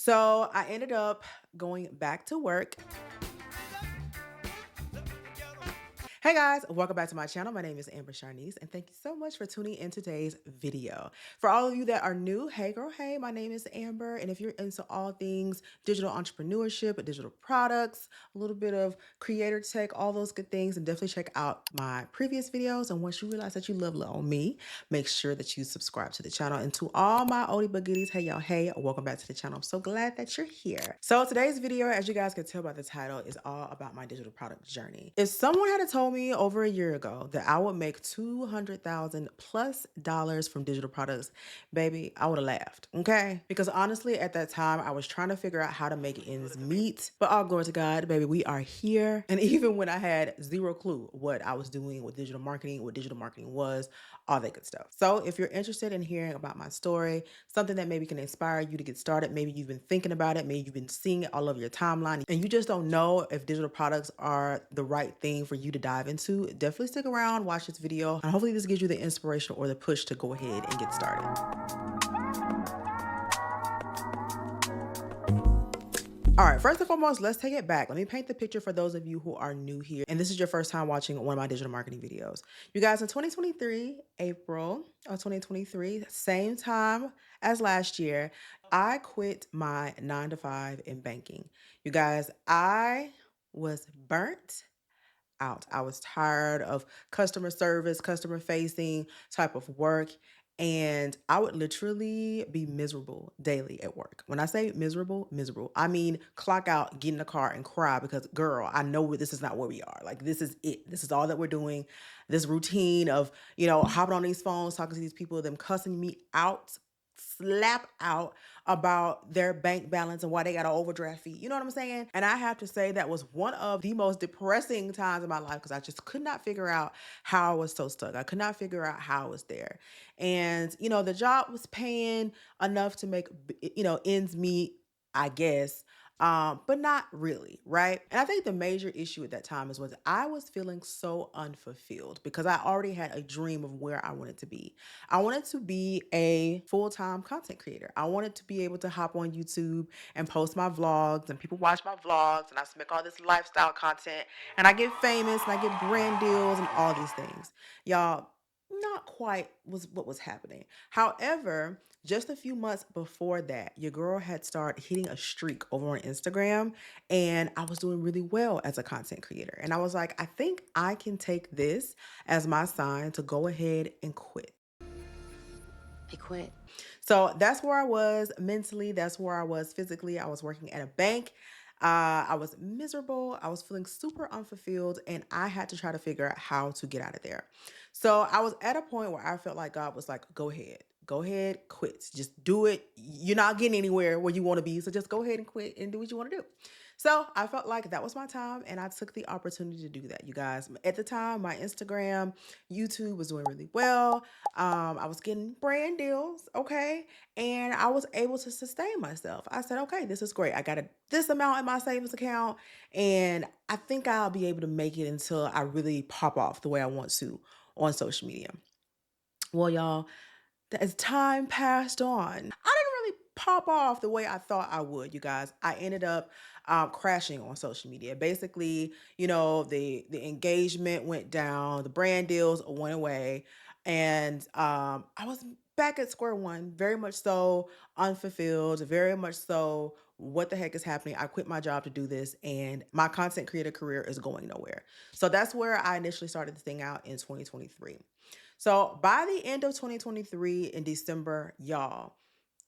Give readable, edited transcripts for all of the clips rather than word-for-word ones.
So I ended up going back to work. Hey guys, welcome back to my channel. My name is Sharniece, and thank you so much for tuning in today's video. For all of you that are new, hey girl, hey, my name is Amber, and if you're into all things digital entrepreneurship, digital products, a little bit of creator tech, all those good things, then definitely check out my previous videos. And once you realize that you love little me, make sure that you subscribe to the channel. And to all my oldie but goodies, hey y'all, hey, welcome back to the channel. I'm so glad that you're here. So today's video, as you guys can tell by the title, is all about my digital product journey. If someone had told me over a year ago that I would make $200,000 plus from digital products, baby, I would have laughed, okay? Because honestly, at that time, I was trying to figure out how to make ends meet. But all glory to God, baby, we are here. And even when I had zero clue what I was doing with digital marketing, what digital marketing was, all that good stuff. So if you're interested in hearing about my story, something that maybe can inspire you to get started, maybe you've been thinking about it, maybe you've been seeing it all over your timeline, and you just don't know if digital products are the right thing for you to dive into, definitely stick around, watch this video, and hopefully this gives you the inspiration or the push to go ahead and get started. All right, first and foremost, let's take it back. Let me paint the picture for those of you who are new here, and this is your first time watching one of my digital marketing videos. You guys, in 2023, April of 2023, same time as last year, I quit my 9 to 5 in banking. You guys, I was burnt out. I was tired of customer service, customer facing type of work. And I would literally be miserable daily at work. When I say miserable, miserable, I mean clock out, get in the car and cry because, girl, I know this is not where we are. Like, this is it. This is all that we're doing. This routine of, hopping on these phones, talking to these people, them cussing me out, slap out about their bank balance and why they got an overdraft fee. You know what I'm saying? And I have to say that was one of the most depressing times in my life because I just could not figure out how I was so stuck. I could not figure out how I was there. And, the job was paying enough to make, ends meet, I guess. But not really, right? And I think the major issue at that time was I was feeling so unfulfilled because I already had a dream of where I wanted to be. I wanted to be a full-time content creator. I wanted to be able to hop on YouTube and post my vlogs and people watch my vlogs and I make all this lifestyle content and I get famous and I get brand deals and all these things. Y'all, not quite was what was happening. However, just a few months before that, your girl had started hitting a streak over on Instagram and I was doing really well as a content creator. And I was like, I think I can take this as my sign to go ahead and quit. I quit. So that's where I was mentally. That's where I was physically. I was working at a bank. I was miserable. I was feeling super unfulfilled, and I had to try to figure out how to get out of there. So I was at a point where I felt like God was like, go ahead, quit. Just do it. You're not getting anywhere where you want to be. So just go ahead and quit and do what you want to do. So I felt like that was my time, and I took the opportunity to do that, you guys. At the time, my Instagram, YouTube was doing really well. I was getting brand deals, okay? And I was able to sustain myself. I said, okay, this is great. I got this amount in my savings account, and I think I'll be able to make it until I really pop off the way I want to on social media. Well, y'all, as time passed on, I didn't really pop off the way I thought I would, you guys. I ended up crashing on social media. Basically, the engagement went down, the brand deals went away, and I was back at square one, very much so unfulfilled, very much so. What the heck is happening? I quit my job to do this, and my content creator career is going nowhere. So that's where I initially started the thing out in 2023. So by the end of 2023 in December, y'all,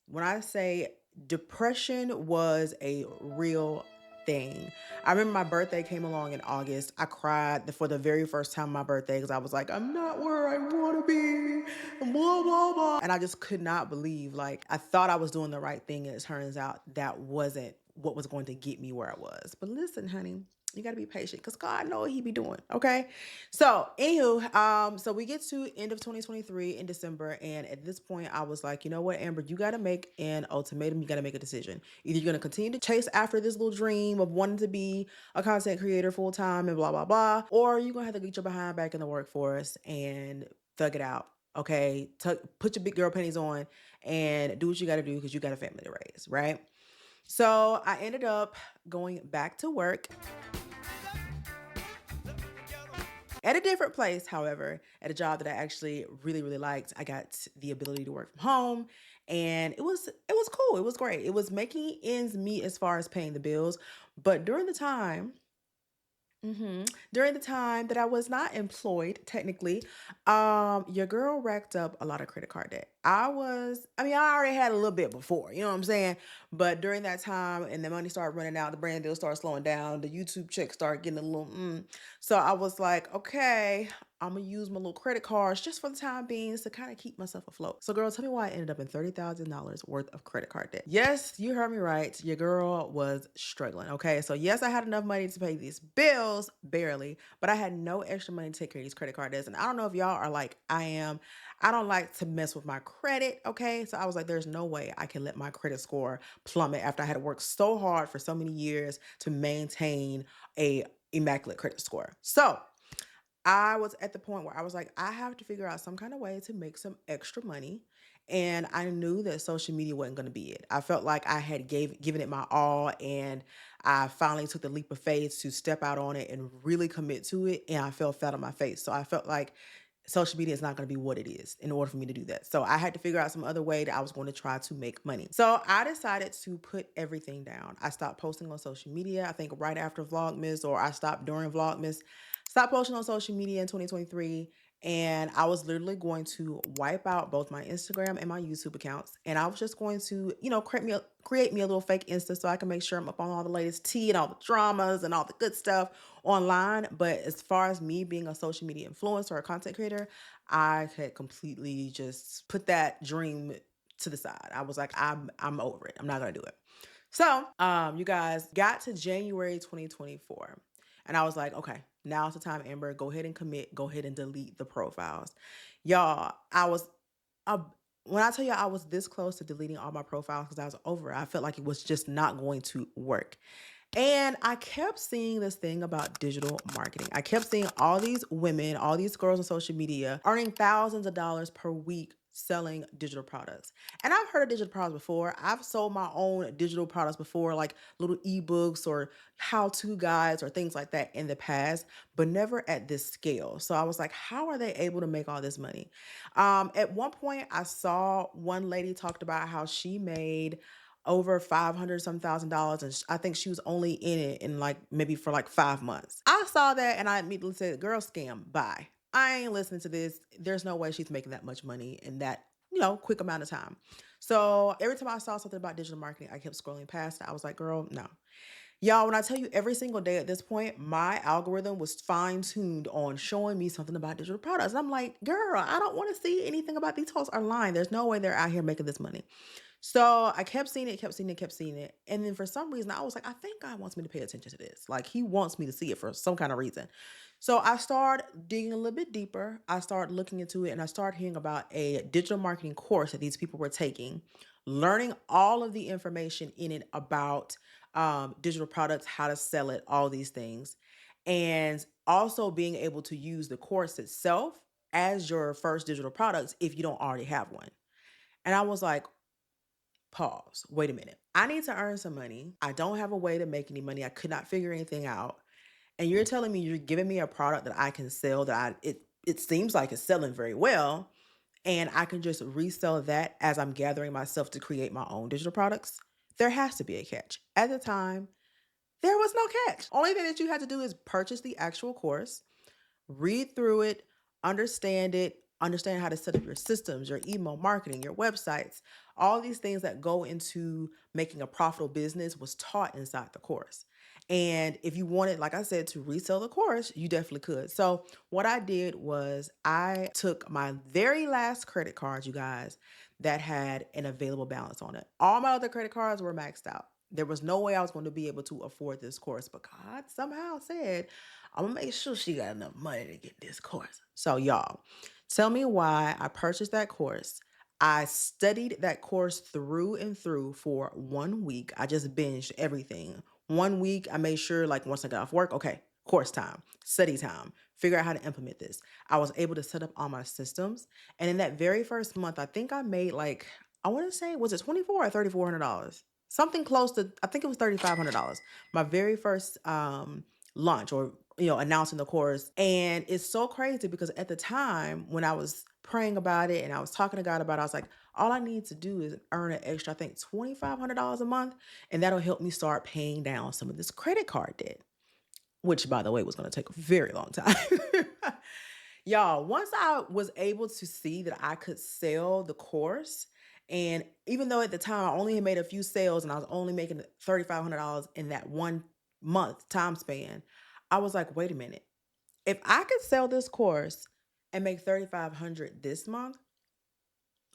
when I say depression was a real thing. I remember my birthday came along in August. I cried for the very first time on my birthday because I was like, I'm not where I want to be, blah, blah, blah. And I just could not believe, like, I thought I was doing the right thing. And it turns out that wasn't what was going to get me where I was. But listen, honey, you got to be patient because God knows what he be doing. Okay. So anywho, so we get to end of 2023 in December. And at this point I was like, you know what, Amber, you got to make an ultimatum. You got to make a decision. Either you're going to continue to chase after this little dream of wanting to be a content creator full time and blah, blah, blah, or you're going to have to get your behind back in the workforce and thug it out. Okay. Put your big girl panties on and do what you got to do because you got a family to raise. Right. So I ended up going back to work at a different place, however, at a job that I actually really, really liked. I got the ability to work from home, and it was cool. It was great. It was making ends meet as far as paying the bills. But during the time that I was not employed, technically, your girl racked up a lot of credit card debt. I already had a little bit before, you know what I'm saying? But during that time, and the money started running out, the brand deal started slowing down, the YouTube checks started getting a little. So I was like, okay, I'm gonna use my little credit cards just for the time being to kind of keep myself afloat. So, girl, tell me why I ended up in $30,000 worth of credit card debt. Yes, you heard me right. Your girl was struggling. Okay, so yes, I had enough money to pay these bills, barely, but I had no extra money to take care of these credit card debts. And I don't know if y'all are like I am. I don't like to mess with my credit. Okay, so I was like, there's no way I can let my credit score plummet after I had worked so hard for so many years to maintain a immaculate credit score. So I was at the point where I was like, I have to figure out some kind of way to make some extra money. And I knew that social media wasn't going to be it. I felt like I had given it my all, and I finally took the leap of faith to step out on it and really commit to it. And I fell flat on my face. So I felt like social media is not going to be what it is in order for me to do that. So I had to figure out some other way that I was going to try to make money. So I decided to put everything down. I stopped posting on social media, I think right after Vlogmas, or I stopped during Vlogmas. Stopped posting on social media in 2023. And I was literally going to wipe out both my Instagram and my YouTube accounts. And I was just going to, create me a little fake Insta so I can make sure I'm up on all the latest tea and all the dramas and all the good stuff online. But as far as me being a social media influencer or a content creator, I had completely just put that dream to the side. I was like, I'm over it. I'm not gonna do it. So, you guys got to January 2024, and I was like, okay, now's the time, Amber. Go ahead and commit. Go ahead and delete the profiles. Y'all, uh, when I tell you I was this close to deleting all my profiles because I was over it, I felt like it was just not going to work. And I kept seeing this thing about digital marketing. I kept seeing all these women, all these girls on social media earning thousands of dollars per week selling digital products. And I've heard of digital products before. I've sold my own digital products before, like little ebooks or how to guides or things like that in the past, but never at this scale. So I was like, how are they able to make all this money? At one point, I saw one lady talked about how she made over 500 some thousand dollars, and I think she was only in it in like maybe for like 5 months. I saw that and I immediately said, girl, scam, bye. I ain't listening to this. There's no way she's making that much money in that, quick amount of time. So every time I saw something about digital marketing, I kept scrolling past it. I was like, girl, no. Y'all, when I tell you every single day at this point, my algorithm was fine tuned on showing me something about digital products. And I'm like, girl, I don't want to see anything about these hoes are lying. There's no way they're out here making this money. So I kept seeing it, kept seeing it, kept seeing it. And then for some reason, I was like, I think God wants me to pay attention to this. Like he wants me to see it for some kind of reason. So I started digging a little bit deeper. I started looking into it, and I started hearing about a digital marketing course that these people were taking, learning all of the information in it about digital products, how to sell it, all these things. And also being able to use the course itself as your first digital products if you don't already have one. And I was like, pause. Wait a minute. I need to earn some money. I don't have a way to make any money. I could not figure anything out. And you're telling me you're giving me a product that I can sell that it seems like it's selling very well, and I can just resell that as I'm gathering myself to create my own digital products. There has to be a catch. At the time, there was no catch. Only thing that you had to do is purchase the actual course, read through it, understand how to set up your systems, your email marketing, your websites. All these things that go into making a profitable business was taught inside the course. And if you wanted, like I said, to resell the course, you definitely could. So what I did was I took my very last credit cards, you guys, that had an available balance on it. All my other credit cards were maxed out. There was no way I was going to be able to afford this course, but God somehow said, I'm gonna make sure she got enough money to get this course. So, y'all, tell me why I purchased that course. I studied that course through and through for 1 week. I just binged everything. 1 week, I made sure, like, once I got off work, okay, course time, study time, figure out how to implement this. I was able to set up all my systems. And in that very first month, I think I made like, I want to say, was it 24 or $3,400? something close to, I think it was $3,500. My very first launch, or announcing the course. And it's so crazy because at the time when I was praying about it and I was talking to God about it, I was like, all I need to do is earn an extra, I think, $2,500 a month, and that'll help me start paying down some of this credit card debt, which, by the way, was going to take a very long time. Y'all, once I was able to see that I could sell the course, and even though at the time I only had made a few sales and I was only making $3,500 in that 1 month time span, I was like, wait a minute. If I could sell this course and make 3,500 this month,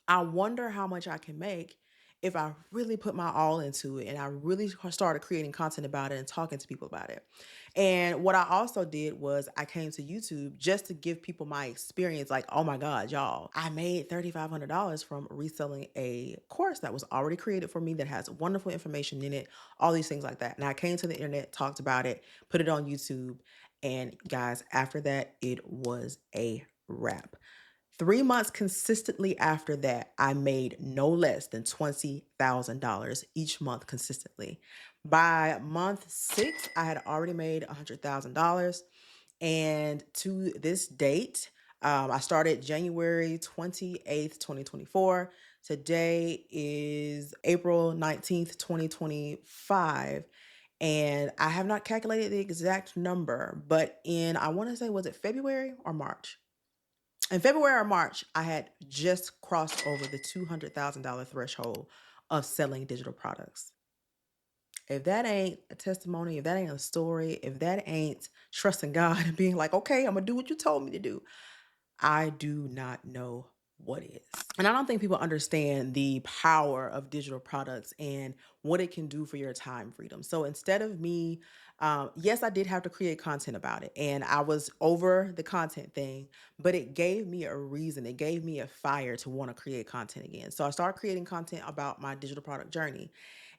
I wonder how much I can make if I really put my all into it and I really started creating content about it and talking to people about it. And what I also did was I came to YouTube just to give people my experience. Like, oh my God, y'all, I made $3,500 from reselling a course that was already created for me that has wonderful information in it, all these things like that. And I came to the internet, talked about it, put it on YouTube. And guys, after that, it was a wrap. 3 months consistently after that, I made no less than $20,000 each month consistently. By month 6, I had already made $100,000. And to this date, I started January 28th, 2024. Today is April 19th, 2025. And I have not calculated the exact number, but I want to say, was it February or March? In February or March, I had just crossed over the $200,000 threshold of selling digital products. If that ain't a testimony, if that ain't a story, if that ain't trusting God and being like, okay, I'm gonna do what you told me to do, I do not know what is. And I don't think people understand the power of digital products and what it can do for your time freedom. So instead of me, yes, I did have to create content about it, and I was over the content thing, but it gave me a reason. It gave me a fire to want to create content again. So I started creating content about my digital product journey.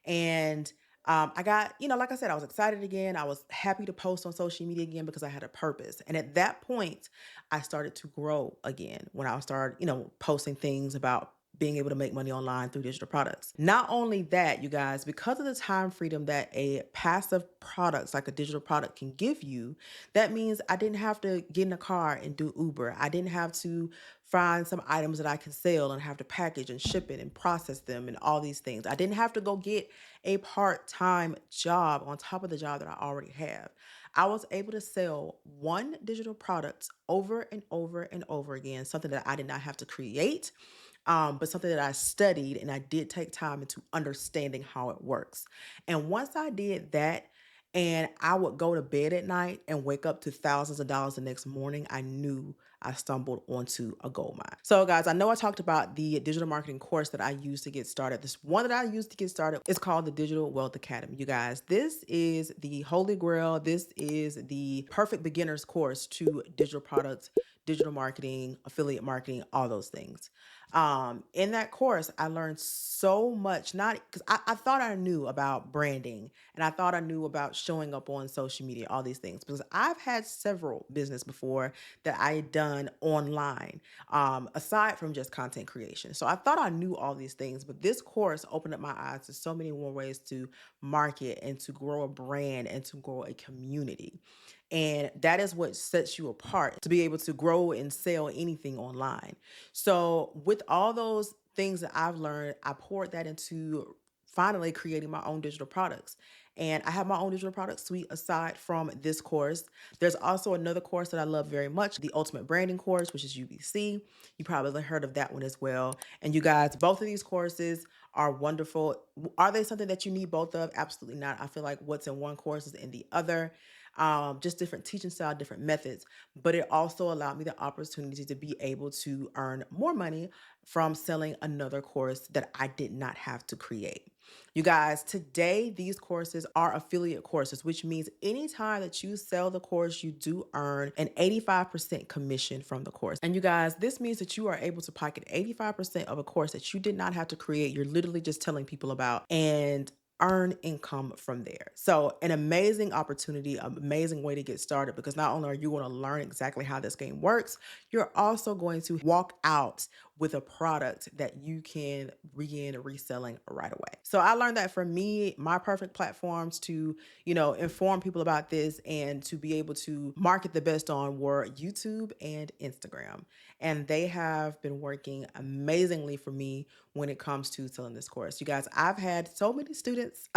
And I got, like I said, I was excited again. I was happy to post on social media again because I had a purpose. And at that point, I started to grow again when I started, posting things about being able to make money online through digital products. Not only that, you guys, because of the time freedom that a passive product like a digital product can give you, that means I didn't have to get in a car and do Uber. I didn't have to find some items that I can sell and have to package and ship it and process them and all these things. I didn't have to go get a part-time job on top of the job that I already have. I was able to sell one digital product over and over and over again, something that I did not have to create, but something that I studied and I did take time into understanding how it works. And once I did that, and I would go to bed at night and wake up to thousands of dollars the next morning, I knew I stumbled onto a gold mine. So, guys, I know I talked about the digital marketing course that I used to get started. This one that I used to get started is called the Digital Wealth Academy. You guys, this is the holy grail. This is the perfect beginner's course to digital products, digital marketing, affiliate marketing, all those things. In that course, I learned so much, not because I thought I knew about branding and I thought I knew about showing up on social media, all these things, because I've had several business before that I had done online, aside from just content creation. So I thought I knew all these things, but this course opened up my eyes to so many more ways to market and to grow a brand and to grow a community. And that is what sets you apart to be able to grow and sell anything online. So, with all those things that I've learned, I poured that into finally creating my own digital products. And I have my own digital product suite aside from this course. There's also another course that I love very much, the Ultimate Branding course, which is UBC. You probably heard of that one as well. And you guys, both of these courses are wonderful. Are they something that you need both of? Absolutely not. I feel like what's in one course is in the other. Just different teaching style, different methods, but it also allowed me the opportunity to be able to earn more money from selling another course that I did not have to create. You guys, today these courses are affiliate courses, which means anytime that you sell the course, you do earn an 85% commission from the course. And you guys, this means that you are able to pocket 85% of a course that you did not have to create. You're literally just telling people about and earn income from there. So, an amazing opportunity, amazing way to get started, because not only are you going to learn exactly how this game works, you're also going to walk out with a product that you can begin reselling right away. So I learned that for me, my perfect platforms to, inform people about this and to be able to market the best on were YouTube and Instagram. And they have been working amazingly for me when it comes to selling this course. You guys, I've had so many students,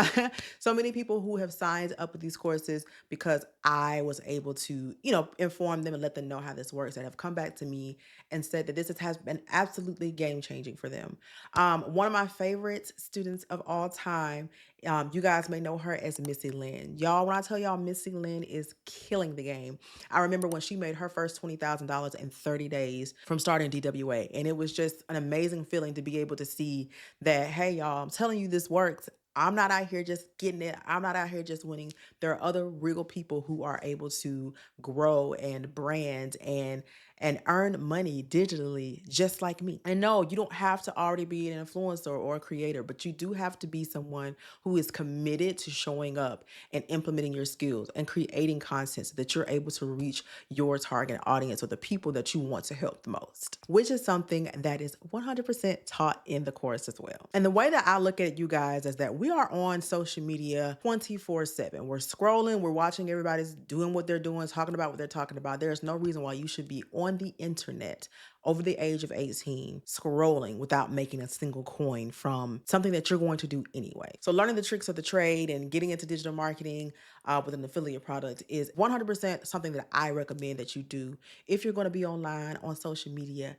so many people who have signed up with these courses because I was able to, inform them and let them know how this works, that have come back to me and said that has been absolutely game changing for them. One of my favorite students of all time, you guys may know her as Missy Lynn. Y'all, when I tell y'all Missy Lynn is killing the game. I remember when she made her first $20,000 in 30 days from starting DWA. And it was just an amazing feeling to be able to see that, hey, y'all, I'm telling you this works. I'm not out here just getting it. I'm not out here just winning. There are other real people who are able to grow and brand and earn money digitally just like me. And no, you don't have to already be an influencer or a creator, but you do have to be someone who is committed to showing up and implementing your skills and creating content so that you're able to reach your target audience or the people that you want to help the most, which is something that is 100% taught in the course as well. And the way that I look at it, you guys, is that we are on social media 24/7. We're scrolling, we're watching everybody's doing what they're doing, talking about what they're talking about. There's no reason why you should be on the internet over the age of 18 scrolling without making a single coin from something that you're going to do anyway. So learning the tricks of the trade and getting into digital marketing with an affiliate product is 100% something that I recommend that you do if you're going to be online on social media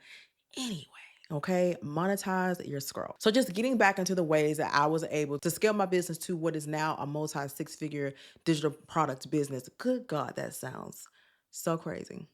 anyway. Okay, monetize your scroll. So, just getting back into the ways that I was able to scale my business to what is now a multi six figure digital product business. Good God, that sounds so crazy.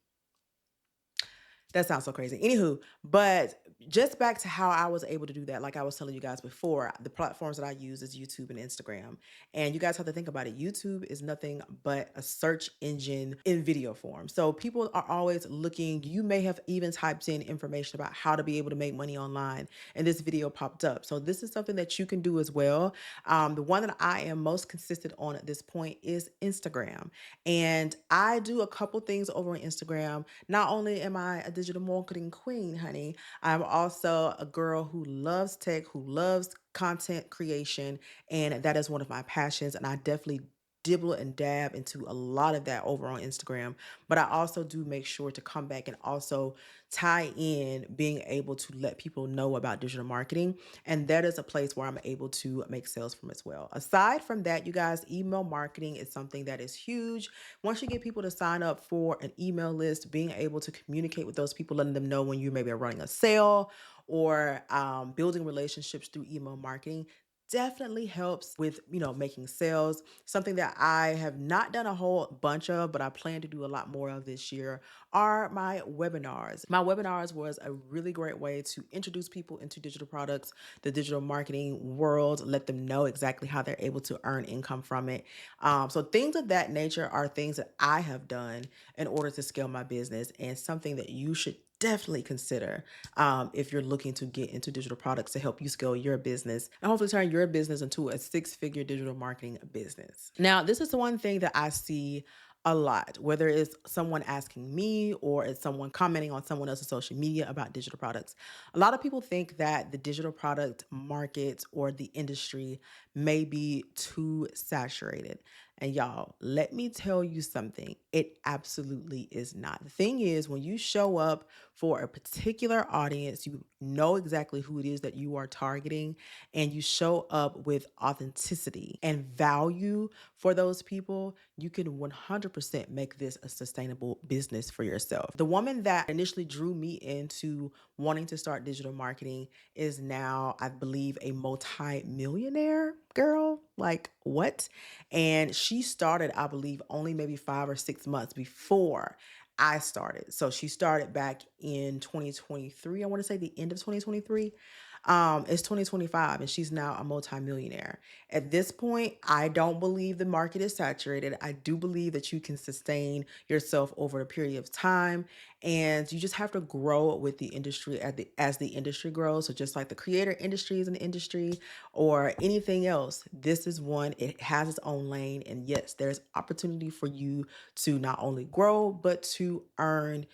That sounds so crazy. Anywho, but just back to how I was able to do that, like I was telling you guys before, the platforms that I use is YouTube and Instagram. And you guys have to think about it. YouTube is nothing but a search engine in video form. So people are always looking. You may have even typed in information about how to be able to make money online, and this video popped up. So this is something that you can do as well. The one that I am most consistent on at this point is Instagram. And I do a couple things over on Instagram. Not only am I a digital marketing queen, honey, I'm also a girl who loves tech, who loves content creation, and that is one of my passions. And I definitely dibble and dab into a lot of that over on Instagram. But I also do make sure to come back and also tie in being able to let people know about digital marketing. And that is a place where I'm able to make sales from as well. Aside from that, you guys, email marketing is something that is huge. Once you get people to sign up for an email list, being able to communicate with those people, letting them know when you maybe are running a sale or building relationships through email marketing definitely helps with making sales. Something that I have not done a whole bunch of, but I plan to do a lot more of this year are my webinars. My webinars was a really great way to introduce people into digital products, the digital marketing world, let them know exactly how they're able to earn income from it. So things of that nature are things that I have done in order to scale my business, and something that you should definitely consider if you're looking to get into digital products to help you scale your business and hopefully turn your business into a six-figure digital marketing business. Now, this is the one thing that I see a lot, whether it's someone asking me or it's someone commenting on someone else's social media about digital products. A lot of people think that the digital product market or the industry may be too saturated. And y'all, let me tell you something. It absolutely is not. The thing is, when you show up for a particular audience, you know exactly who it is that you are targeting, and you show up with authenticity and value for those people, you can 100% make this a sustainable business for yourself. The woman that initially drew me into wanting to start digital marketing is now, I believe, a multi-millionaire girl. Like, what? And she started, I believe, only maybe 5 or 6 months before I started. So she started back in 2023. I want to say the end of 2023. It's 2025 and she's now a multimillionaire. At this point, I don't believe the market is saturated. I do believe that you can sustain yourself over a period of time, and you just have to grow with the industry as the industry grows. So just like the creator industry is an industry or anything else, this is one. It has its own lane, and yes, there's opportunity for you to not only grow but to earn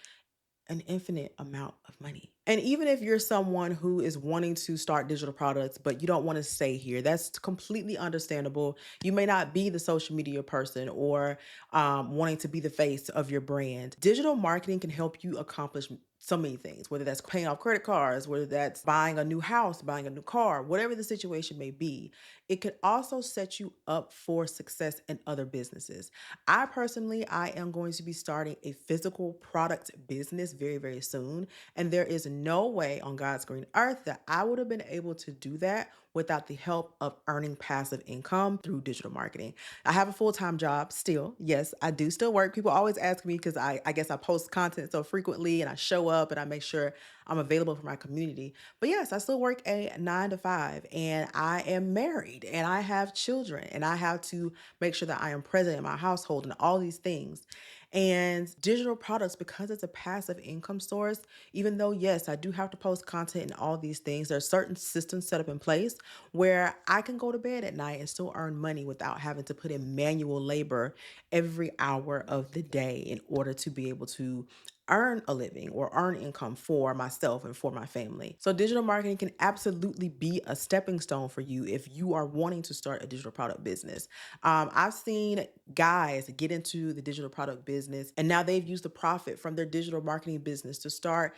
an infinite amount of money. And even if you're someone who is wanting to start digital products, but you don't want to stay here, that's completely understandable. You may not be the social media person or wanting to be the face of your brand. Digital marketing can help you accomplish so many things, whether that's paying off credit cards, whether that's buying a new house, buying a new car, whatever the situation may be. It could also set you up for success in other businesses. I personally, I am going to be starting a physical product business very, very soon. And there is no way on God's green earth that I would have been able to do that without the help of earning passive income through digital marketing. I have a full-time job still. Yes, I do still work. People always ask me because I guess I post content so frequently and I show up and I make sure I'm available for my community. But yes, I still work a 9 to 5 and I am married and I have children and I have to make sure that I am present in my household and all these things. And digital products, because it's a passive income source, even though, yes, I do have to post content and all these things, there are certain systems set up in place where I can go to bed at night and still earn money without having to put in manual labor every hour of the day in order to be able to earn a living or earn income for myself and for my family. So digital marketing can absolutely be a stepping stone for you if you are wanting to start a digital product business. I've seen guys get into the digital product business and now they've used the profit from their digital marketing business to start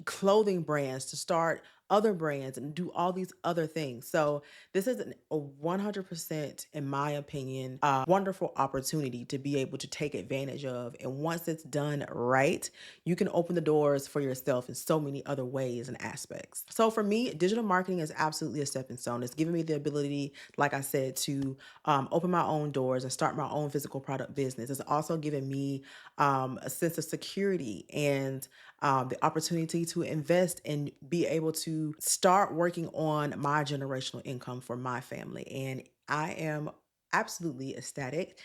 clothing brands, to start other brands and do all these other things. So this is a 100%, in my opinion, wonderful opportunity to be able to take advantage of. And once it's done right, you can open the doors for yourself in so many other ways and aspects. So for me, digital marketing is absolutely a stepping stone. It's giving me the ability, like I said, to open my own doors and start my own physical product business. It's also given me a sense of security and the opportunity to invest and be able to start working on my generational income for my family. And I am absolutely ecstatic.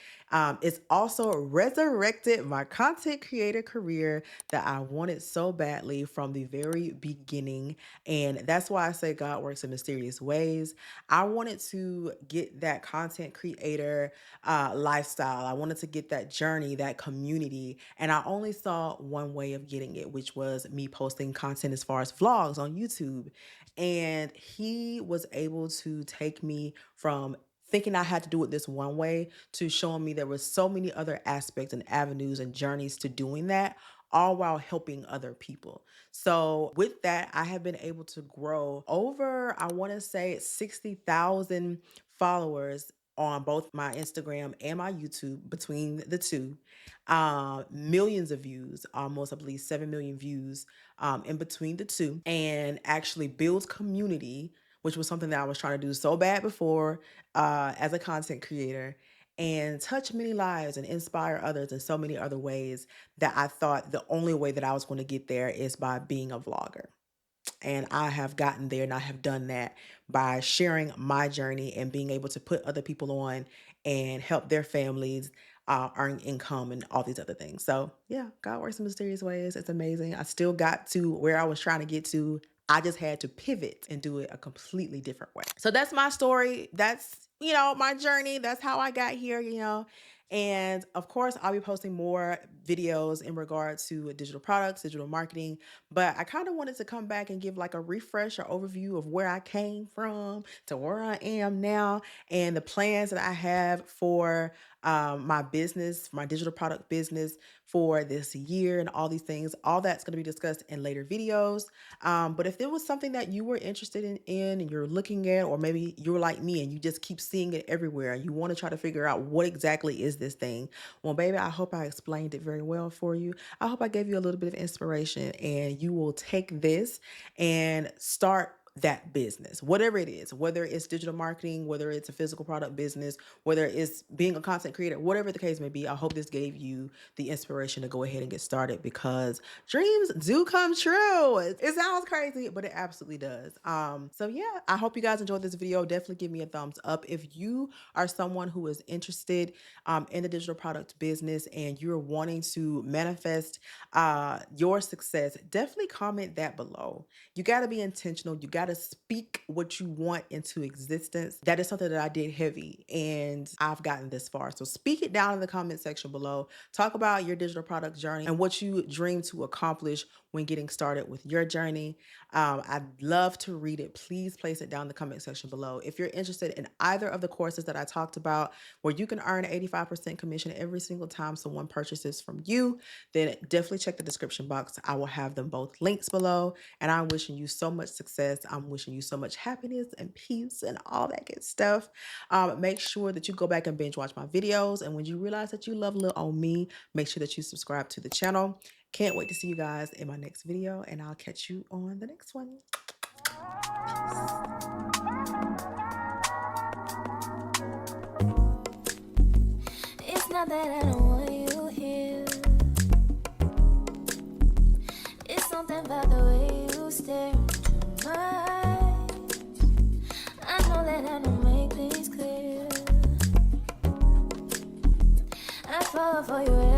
It's also resurrected my content creator career that I wanted so badly from the very beginning. And that's why I say God works in mysterious ways. I wanted to get that content creator lifestyle. I wanted to get that journey, that community. And I only saw one way of getting it, which was me posting content as far as vlogs on YouTube. And he was able to take me from thinking I had to do it this one way to showing me there was so many other aspects and avenues and journeys to doing that, all while helping other people. So with that, I have been able to grow over, I want to say 60,000 followers on both my Instagram and my YouTube between the two. Millions of views, almost I believe 7 million views in between the two, and actually builds community, which was something that I was trying to do so bad before as a content creator, and touch many lives and inspire others in so many other ways that I thought the only way that I was going to get there is by being a vlogger. And I have gotten there and I have done that by sharing my journey and being able to put other people on and help their families earn income and all these other things. So, yeah, God works in mysterious ways. It's amazing. I still got to where I was trying to get to. I just had to pivot and do it a completely different way. So, that's my story. That's, my journey. That's how I got here. And of course, I'll be posting more videos in regard to digital products, digital marketing, but I kind of wanted to come back and give like a refresh or overview of where I came from to where I am now and the plans that I have for my business, my digital product business for this year and all these things. All that's going to be discussed in later videos. But if there was something that you were interested in and you're looking at, or maybe you're like me and you just keep seeing it everywhere and you want to try to figure out what exactly is this thing, well, baby, I hope I explained it very well for you. I hope I gave you a little bit of inspiration and you will take this and start that business, whatever it is, whether it's digital marketing, whether it's a physical product business, whether it's being a content creator, whatever the case may be. I hope this gave you the inspiration to go ahead and get started because dreams do come true. It sounds crazy, but it absolutely does. So yeah, I hope you guys enjoyed this video. Definitely give me a thumbs up if you are someone who is interested in the digital product business and you're wanting to manifest your success. Definitely comment that below. You got to be intentional. You got got to speak what you want into existence. That is something that I did heavy, and I've gotten this far. So speak it down in the comment section below. Talk about your digital product journey and what you dream to accomplish when getting started with your journey. I'd love to read it. Please place it down in the comment section below. If you're interested in either of the courses that I talked about, where you can earn 85% commission every single time someone purchases from you, then definitely check the description box. I will have them both links below. And I'm wishing you so much success. I'm wishing you so much happiness and peace and all that good stuff. Make sure that you go back and binge watch my videos. And when you realize that you love little old me, make sure that you subscribe to the channel. Can't wait to see you guys in my next video, and I'll catch you on the next one. It's not that I don't want you here. It's something about the way you stare into my eyes. I know that I don't make things clear. I fall for you